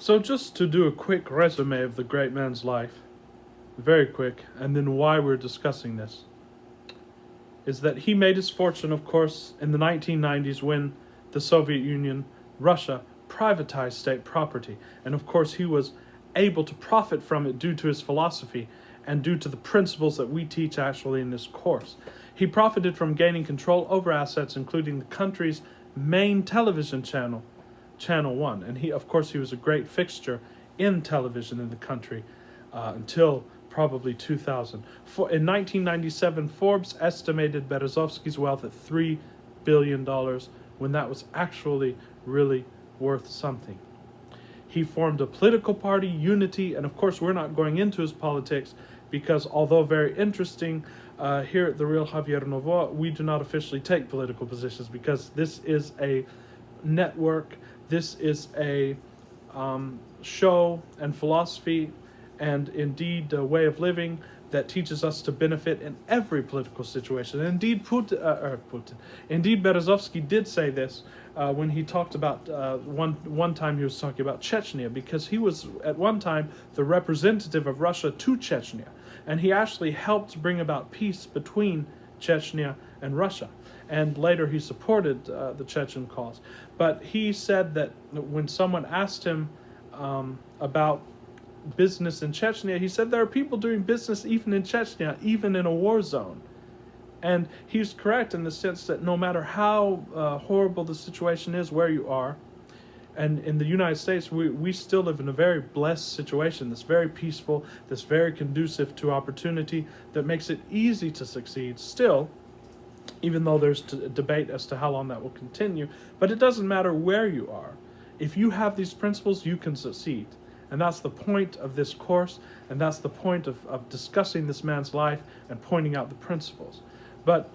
So just to do a quick resume of the great man's life, very quick, and then why we're discussing this, is that he made his fortune, of course, in the 1990s when the Soviet Union, Russia, privatized state property. And of course, he was able to profit from it due to his philosophy and due to the principles that we teach actually in this course. He profited from gaining control over assets, including the country's main television channel, Channel 1. And he, of course, he was a great fixture in television in the country until probably 2000. In 1997, Forbes estimated Berezovsky's wealth at $3 billion when that was actually really worth something. He formed a political party, Unity, and of course we're not going into his politics because although very interesting, here at the Real Javier Novoa, we do not officially take political positions because this is a network, this is a show and philosophy and indeed a way of living that teaches us to benefit in every political situation. And indeed, indeed, Berezovsky did say this when he talked about one time he was talking about Chechnya, because he was at one time the representative of Russia to Chechnya, and he actually helped bring about peace between Chechnya and Russia. And later he supported the Chechen cause. But he said that when someone asked him about business in Chechnya, he said there are people doing business even in Chechnya, even in a war zone. And he's correct in the sense that no matter how horrible the situation is where you are, and in the United States, we still live in a very blessed situation that's very peaceful, that's very conducive to opportunity, that makes it easy to succeed still, even though there's debate as to how long that will continue. But it doesn't matter where you are. If you have these principles, you can succeed. And that's the point of this course, and that's the point of discussing this man's life and pointing out the principles. But,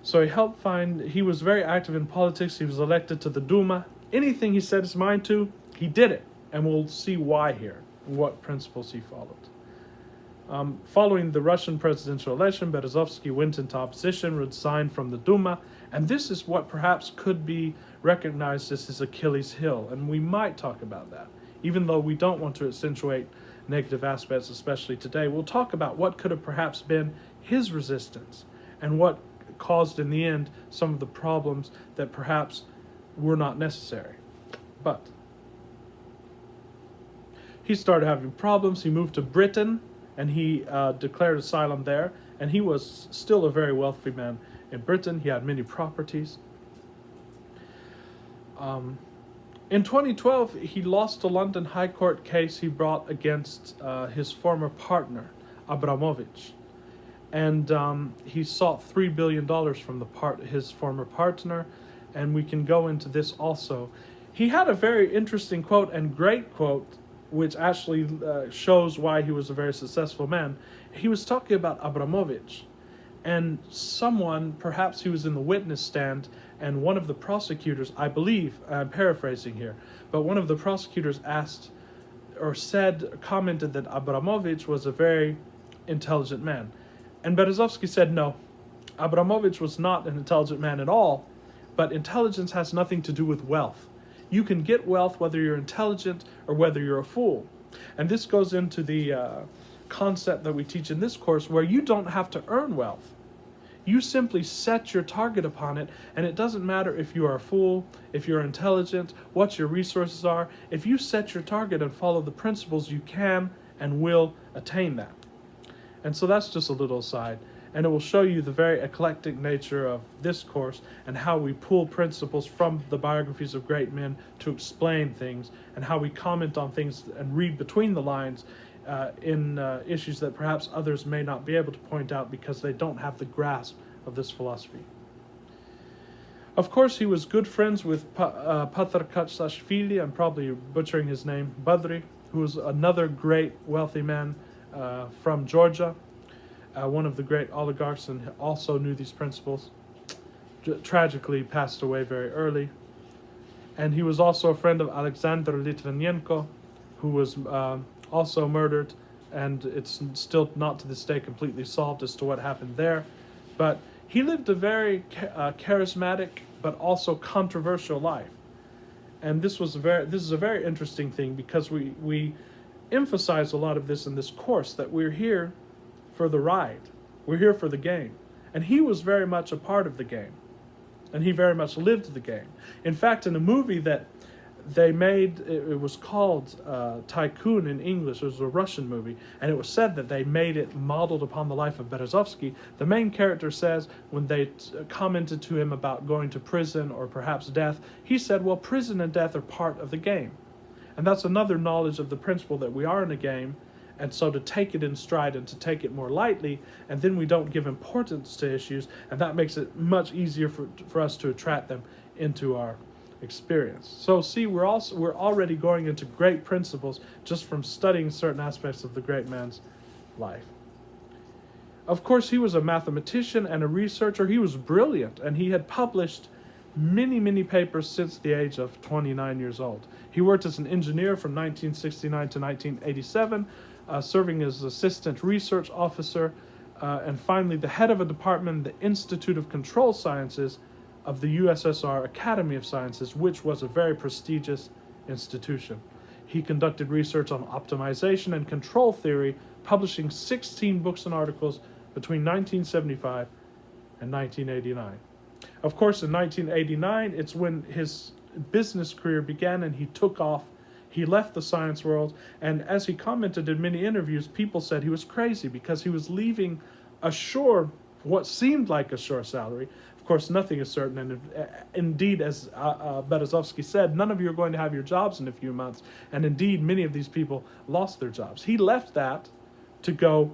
so he was very active in politics, he was elected to the Duma. Anything he set his mind to, he did it. And we'll see why here, and what principles he followed. Following the Russian presidential election, Berezovsky went into opposition, resigned from the Duma, and this is what perhaps could be recognized as his Achilles heel, and we might talk about that. Even though we don't want to accentuate negative aspects, especially today, we'll talk about what could have perhaps been his resistance and what caused in the end some of the problems that perhaps were not necessary. But he started having problems. He moved to Britain and he declared asylum there, and he was still a very wealthy man in Britain. He had many properties. In 2012, he lost a London High Court case he brought against his former partner, Abramovich. And he sought $3 billion from his former partner, and we can go into this also. He had a very interesting quote and great quote, which actually shows why he was a very successful man. He was talking about Abramovich, and someone, perhaps he was in the witness stand, and one of the prosecutors, I believe, I'm paraphrasing here, but one of the prosecutors asked or commented that Abramovich was a very intelligent man. And Berezovsky said no, Abramovich was not an intelligent man at all, but intelligence has nothing to do with wealth. You can get wealth whether you're intelligent or whether you're a fool. And this goes into the concept that we teach in this course, where you don't have to earn wealth. You simply set your target upon it, and it doesn't matter if you are a fool, if you're intelligent, what your resources are. If you set your target and follow the principles, you can and will attain that. And so that's just a little aside, and it will show you the very eclectic nature of this course and how we pull principles from the biographies of great men to explain things, and how we comment on things and read between the lines in issues that perhaps others may not be able to point out because they don't have the grasp of this philosophy. Of course, he was good friends with Patr Katsashvili, I'm probably butchering his name, Badri, who was another great wealthy man from Georgia, one of the great oligarchs, and also knew these principles. Tragically passed away very early. And he was also a friend of Alexander Litvinenko, who was also murdered, and it's still not to this day completely solved as to what happened there. But he lived a very charismatic but also controversial life. And this is a very interesting thing, because we emphasize a lot of this in this course, that we're here for the ride. We're here for the game. And he was very much a part of the game. And he very much lived the game. In fact, in a movie that they made, it was called Tycoon in English. It was a Russian movie, and it was said that they made it modeled upon the life of Berezovsky. The main character says, when they commented to him about going to prison or perhaps death, he said, well, prison and death are part of the game. And that's another knowledge of the principle that we are in a game, and so to take it in stride and to take it more lightly, and then we don't give importance to issues, and that makes it much easier for us to attract them into our experience. So see, we're already going into great principles just from studying certain aspects of the great man's life. Of course, he was a mathematician and a researcher. He was brilliant, and he had published many papers since the age of 29 years old. He worked as an engineer from 1969 to 1987, serving as assistant research officer, and finally the head of a department in the Institute of Control Sciences of the USSR Academy of Sciences, which was a very prestigious institution. He conducted research on optimization and control theory, publishing 16 books and articles between 1975 and 1989. Of course, in 1989, it's when his business career began and he took off. He left the science world, and as he commented in many interviews, people said he was crazy because he was leaving what seemed like a sure salary. Of course, nothing is certain, and indeed, as Berezovsky said, none of you are going to have your jobs in a few months, and indeed, many of these people lost their jobs. He left that to go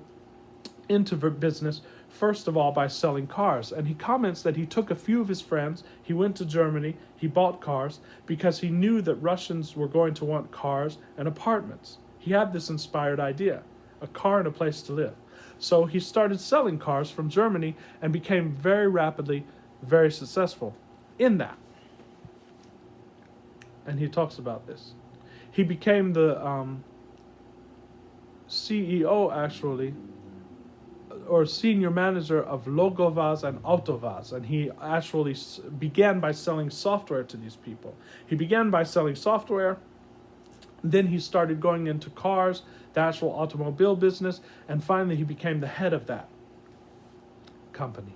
into business, first of all, by selling cars, and he comments that he took a few of his friends, he went to Germany, he bought cars, because he knew that Russians were going to want cars and apartments. He had this inspired idea, a car and a place to live. So he started selling cars from Germany and became very rapidly very successful in that. And he talks about this. He became the CEO, actually, or senior manager of Logovaz and Autovaz, and he actually began by selling software to these people. He began by selling software, then he started going into cars, the actual automobile business, and finally he became the head of that company.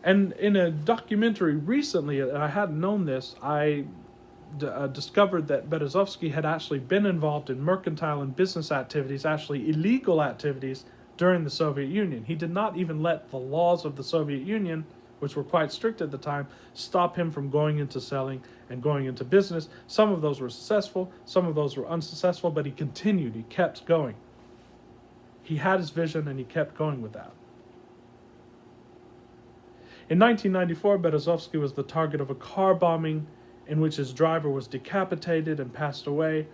And in a documentary recently, and I hadn't known this, I discovered that Berezovsky had actually been involved in mercantile and business activities, actually illegal activities, during the Soviet Union. He did not even let the laws of the Soviet Union, which were quite strict at the time, stop him from going into selling and going into business. Some of those were successful, some of those were unsuccessful, but he continued, he kept going. He had his vision and he kept going with that. In 1994, Berezovsky was the target of a car bombing in which his driver was decapitated and passed away.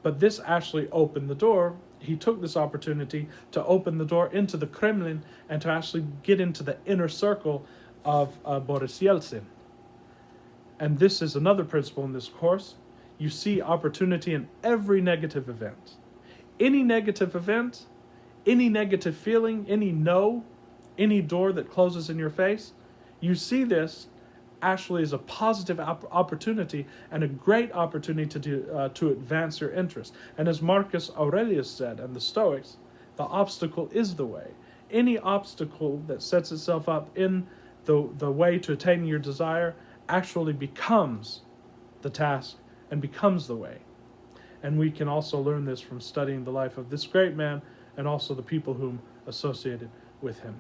But this actually opened the door. He took this opportunity to open the door into the Kremlin and to actually get into the inner circle of Boris Yeltsin. And this is another principle in this course. You see opportunity in every negative event. Any negative event, any negative feeling, any door that closes in your face, you see this actually as a positive opportunity and a great opportunity to advance your interest. And as Marcus Aurelius said, and the Stoics, the obstacle is the way. Any obstacle that sets itself up in the way to attaining your desire actually becomes the task and becomes the way. And we can also learn this from studying the life of this great man and also the people whom associated with him.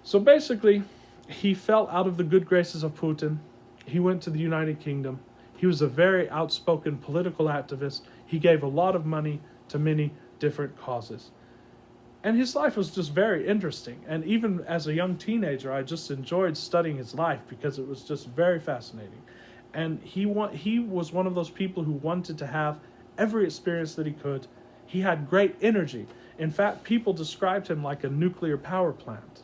So basically, he fell out of the good graces of Putin. He went to the United Kingdom. He was a very outspoken political activist. He gave a lot of money to many different causes. And his life was just very interesting. And even as a young teenager, I just enjoyed studying his life because it was just very fascinating. And he was one of those people who wanted to have every experience that he could. He had great energy. In fact, people described him like a nuclear power plant,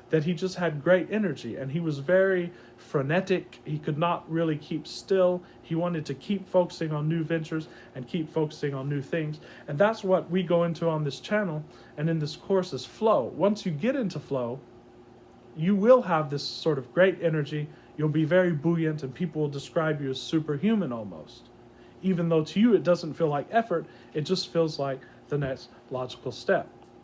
that he just had great energy, and he was very frenetic. He could not really keep still. He wanted to keep focusing on new ventures and keep focusing on new things. And that's what we go into on this channel and in this course is flow. Once you get into flow, you will have this sort of great energy. You'll be very buoyant, and people will describe you as superhuman almost. Even though to you it doesn't feel like effort, it just feels like the next logical step.